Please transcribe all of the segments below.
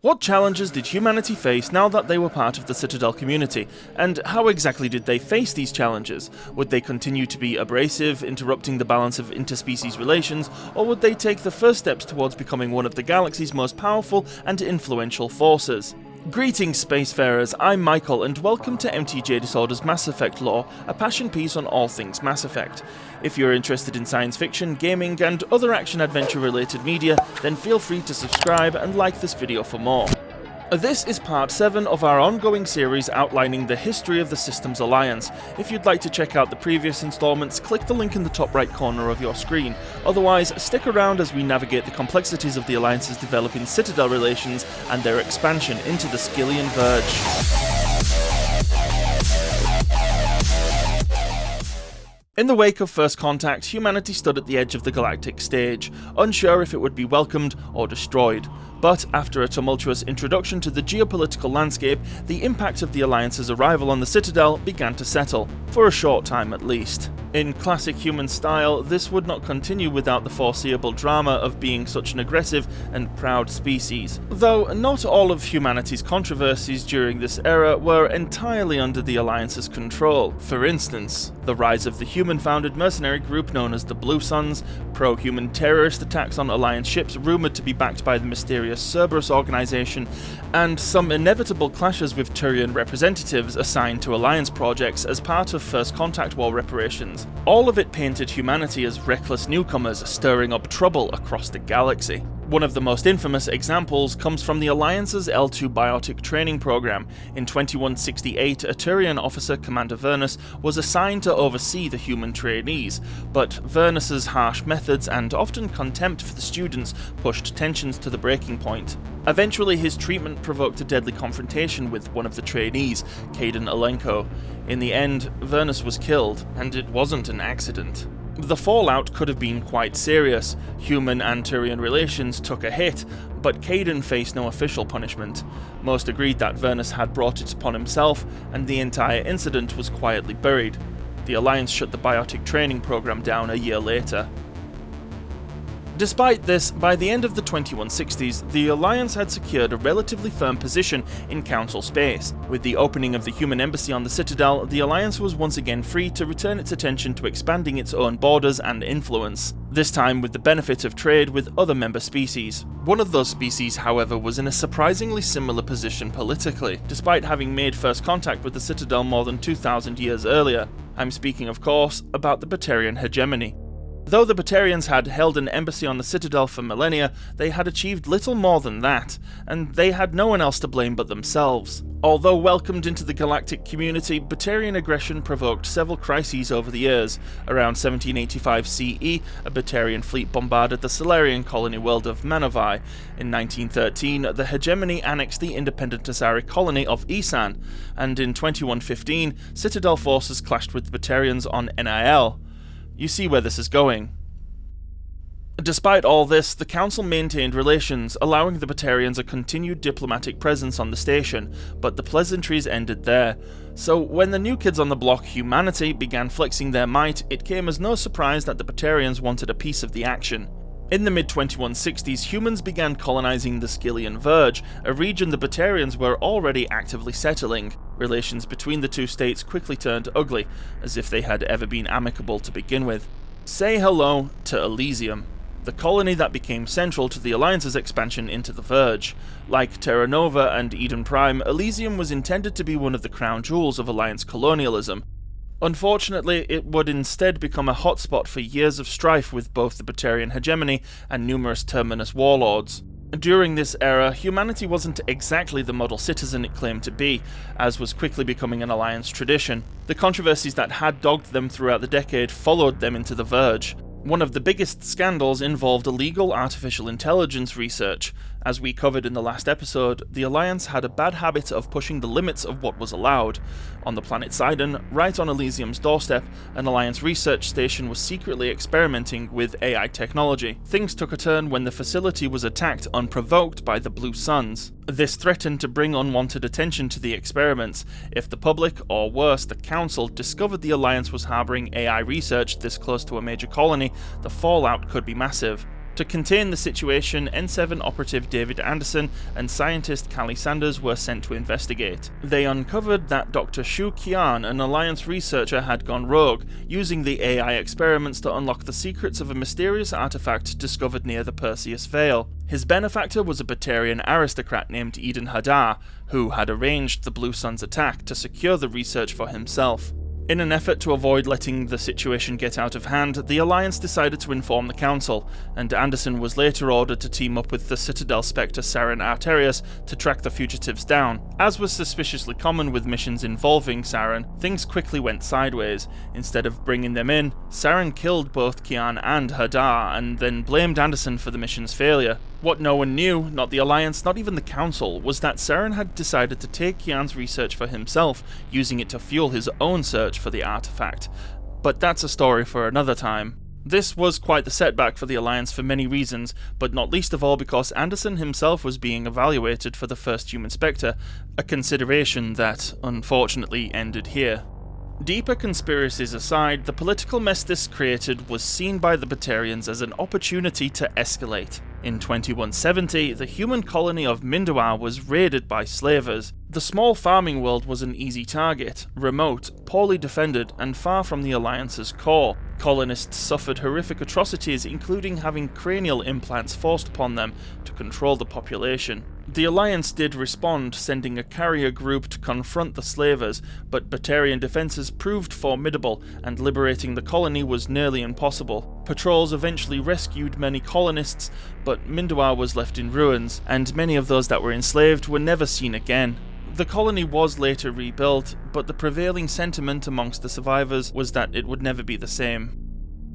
What challenges did humanity face now that they were part of the Citadel community, and how exactly did they face these challenges? Would they continue to be abrasive, interrupting the balance of interspecies relations, or would they take the first steps towards becoming one of the galaxy's most powerful and influential forces? Greetings, Spacefarers, I'm Michael, and welcome to MTJ Disorder's Mass Effect Lore, a passion piece on all things Mass Effect. If you're interested in science fiction, gaming, and other action-adventure related media, then feel free to subscribe and like this video for more. This is part 7 of our ongoing series outlining the history of the Systems Alliance. If you'd like to check out the previous installments, click the link in the top right corner of your screen. Otherwise, stick around as we navigate the complexities of the Alliance's developing Citadel relations and their expansion into the Skyllian Verge. In the wake of First Contact, humanity stood at the edge of the galactic stage, unsure if it would be welcomed or destroyed. But after a tumultuous introduction to the geopolitical landscape, the impact of the Alliance's arrival on the Citadel began to settle, for a short time at least. In classic human style, this would not continue without the foreseeable drama of being such an aggressive and proud species. Though not all of humanity's controversies during this era were entirely under the Alliance's control. For instance, the rise of the human-founded mercenary group known as the Blue Suns, pro-human terrorist attacks on Alliance ships rumoured to be backed by the mysterious Cerberus organization, and some inevitable clashes with Turian representatives assigned to Alliance projects as part of First Contact War reparations. All of it painted humanity as reckless newcomers stirring up trouble across the galaxy. One of the most infamous examples comes from the Alliance's L2 biotic training program. In 2168, a Turian officer, Commander Vernus, was assigned to oversee the human trainees, but Vernus's harsh methods and often contempt for the students pushed tensions to the breaking point. Eventually, his treatment provoked a deadly confrontation with one of the trainees, Kaidan Alenko. In the end, Vernus was killed, and it wasn't an accident. The fallout could have been quite serious. Human and Turian relations took a hit, but Kaidan faced no official punishment. Most agreed that Vernus had brought it upon himself, and the entire incident was quietly buried. The Alliance shut the biotic training program down a year later. Despite this, by the end of the 2160s, the Alliance had secured a relatively firm position in Council space. With the opening of the human embassy on the Citadel, the Alliance was once again free to return its attention to expanding its own borders and influence, this time with the benefit of trade with other member species. One of those species, however, was in a surprisingly similar position politically, despite having made first contact with the Citadel more than 2,000 years earlier. I'm speaking, of course, about the Batarian hegemony. Though the Batarians had held an embassy on the Citadel for millennia, they had achieved little more than that, and they had no one else to blame but themselves. Although welcomed into the galactic community, Batarian aggression provoked several crises over the years. Around 1785 CE, a Batarian fleet bombarded the Solarian colony world of Manovi. In 1913, the hegemony annexed the independent Asari colony of Isan, and in 2115, Citadel forces clashed with the Batarians on NIL. You see where this is going. Despite all this, the Council maintained relations, allowing the Batarians a continued diplomatic presence on the station, but the pleasantries ended there. So when the new kids on the block, humanity, began flexing their might, it came as no surprise that the Batarians wanted a piece of the action. In the mid-2160s, humans began colonizing the Skyllian Verge, a region the Batarians were already actively settling. Relations between the two states quickly turned ugly, as if they had ever been amicable to begin with. Say hello to Elysium, the colony that became central to the Alliance's expansion into the Verge. Like Terra Nova and Eden Prime, Elysium was intended to be one of the crown jewels of Alliance colonialism. Unfortunately, it would instead become a hotspot for years of strife with both the Batarian hegemony and numerous Terminus warlords. During this era, humanity wasn't exactly the model citizen it claimed to be, as was quickly becoming an Alliance tradition. The controversies that had dogged them throughout the decade followed them into the Verge. One of the biggest scandals involved illegal artificial intelligence research. As we covered in the last episode, the Alliance had a bad habit of pushing the limits of what was allowed. On the planet Sidon, right on Elysium's doorstep, an Alliance research station was secretly experimenting with AI technology. Things took a turn when the facility was attacked unprovoked by the Blue Suns. This threatened to bring unwanted attention to the experiments. If the public, or worse, the Council, discovered the Alliance was harboring AI research this close to a major colony, the fallout could be massive. To contain the situation, N7 operative David Anderson and scientist Callie Sanders were sent to investigate. They uncovered that Dr. Shu Qian, an Alliance researcher, had gone rogue, using the AI experiments to unlock the secrets of a mysterious artifact discovered near the Perseus Veil. His benefactor was a Batarian aristocrat named Eden Hadar, who had arranged the Blue Sun's attack to secure the research for himself. In an effort to avoid letting the situation get out of hand, the Alliance decided to inform the Council, and Anderson was later ordered to team up with the Citadel Spectre Saren Arterius to track the fugitives down. As was suspiciously common with missions involving Saren, things quickly went sideways. Instead of bringing them in, Saren killed both Qian and Hadar, and then blamed Anderson for the mission's failure. What no one knew, not the Alliance, not even the Council, was that Saren had decided to take Qian's research for himself, using it to fuel his own search for the artifact. But that's a story for another time. This was quite the setback for the Alliance for many reasons, but not least of all because Anderson himself was being evaluated for the first human Spectre, a consideration that, unfortunately, ended here. Deeper conspiracies aside, the political mess this created was seen by the Batarians as an opportunity to escalate. In 2170, the human colony of Mindoir was raided by slavers. The small farming world was an easy target, remote, poorly defended, and far from the Alliance's core. Colonists suffered horrific atrocities, including having cranial implants forced upon them to control the population. The Alliance did respond, sending a carrier group to confront the slavers, but Batarian defences proved formidable, and liberating the colony was nearly impossible. Patrols eventually rescued many colonists, but Mindoir was left in ruins, and many of those that were enslaved were never seen again. The colony was later rebuilt, but the prevailing sentiment amongst the survivors was that it would never be the same.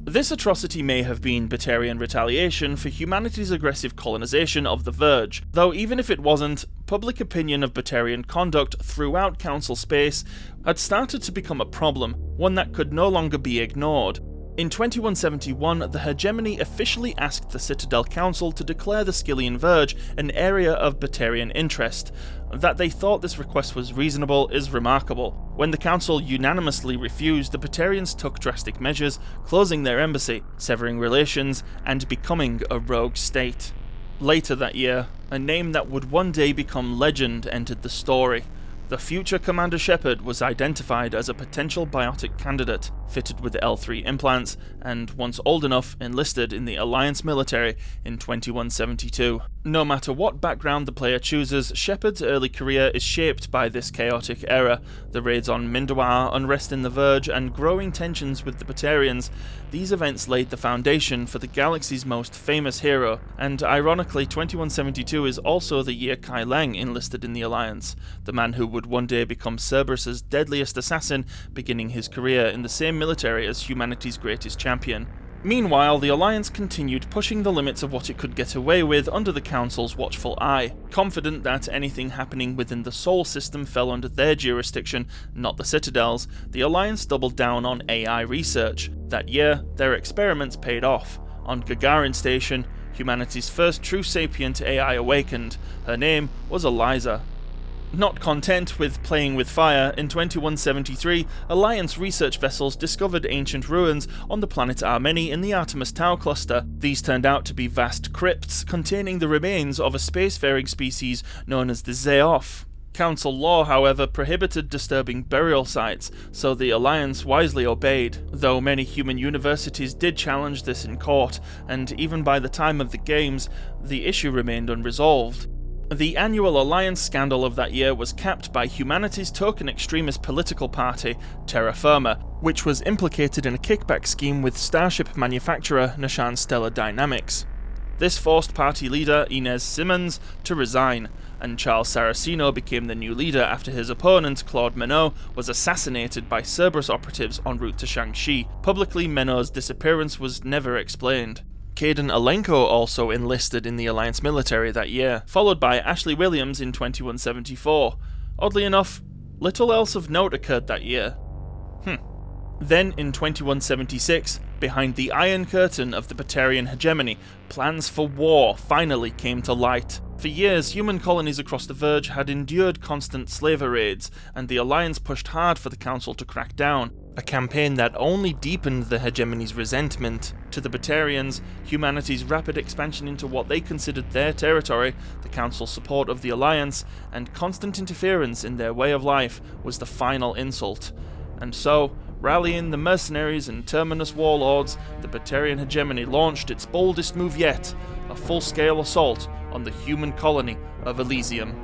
This atrocity may have been Batarian retaliation for humanity's aggressive colonization of the Verge, though even if it wasn't, public opinion of Batarian conduct throughout Council space had started to become a problem, one that could no longer be ignored. In 2171, the Hegemony officially asked the Citadel Council to declare the Skyllian Verge an area of Batarian interest. That they thought this request was reasonable is remarkable. When the Council unanimously refused, the Batarians took drastic measures, closing their embassy, severing relations, and becoming a rogue state. Later that year, a name that would one day become legend entered the story. The future Commander Shepard was identified as a potential biotic candidate, fitted with L3 implants, and once old enough, enlisted in the Alliance military in 2172. No matter what background the player chooses, Shepard's early career is shaped by this chaotic era. The raids on Mindoir, unrest in the Verge, and growing tensions with the Batarians. These events laid the foundation for the galaxy's most famous hero, and ironically 2172 is also the year Kai Leng enlisted in the Alliance, the man who would one day become Cerberus's deadliest assassin, beginning his career in the same military as humanity's greatest champion. Meanwhile, the Alliance continued pushing the limits of what it could get away with under the Council's watchful eye. Confident that anything happening within the Sol system fell under their jurisdiction, not the Citadel's, the Alliance doubled down on AI research. That year, their experiments paid off. On Gagarin Station, humanity's first true sapient AI awakened. Her name was Eliza. Not content with playing with fire, in 2173, Alliance research vessels discovered ancient ruins on the planet Armeni in the Artemis Tau cluster. These turned out to be vast crypts containing the remains of a spacefaring species known as the Zeoff. Council law, however, prohibited disturbing burial sites, so the Alliance wisely obeyed, though many human universities did challenge this in court, and even by the time of the games, the issue remained unresolved. The annual Alliance scandal of that year was capped by humanity's token extremist political party, Terra Firma, which was implicated in a kickback scheme with starship manufacturer Nishan Stellar Dynamics. This forced party leader Inez Simmons to resign, and Charles Saraceno became the new leader after his opponent, Claude Menot, was assassinated by Cerberus operatives en route to Shang-Chi. Publicly, Menot's disappearance was never explained. Caden Alenko also enlisted in the Alliance military that year, followed by Ashley Williams in 2174. Oddly enough, little else of note occurred that year. Then, in 2176, behind the Iron Curtain of the Batarian hegemony, plans for war finally came to light. For years, human colonies across the Verge had endured constant slaver raids, and the Alliance pushed hard for the Council to crack down, a campaign that only deepened the hegemony's resentment. To the Batarians, humanity's rapid expansion into what they considered their territory, the Council's support of the Alliance, and constant interference in their way of life was the final insult. And so, rallying the mercenaries and Terminus warlords, the Batarian hegemony launched its boldest move yet, a full-scale assault on the human colony of Elysium.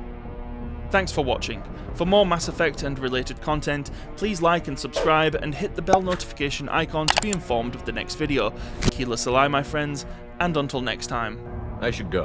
Thanks for watching. For more Mass Effect and related content, please like and subscribe and hit the bell notification icon to be informed of the next video. Keyless Ally, my friends, and until next time. I should go.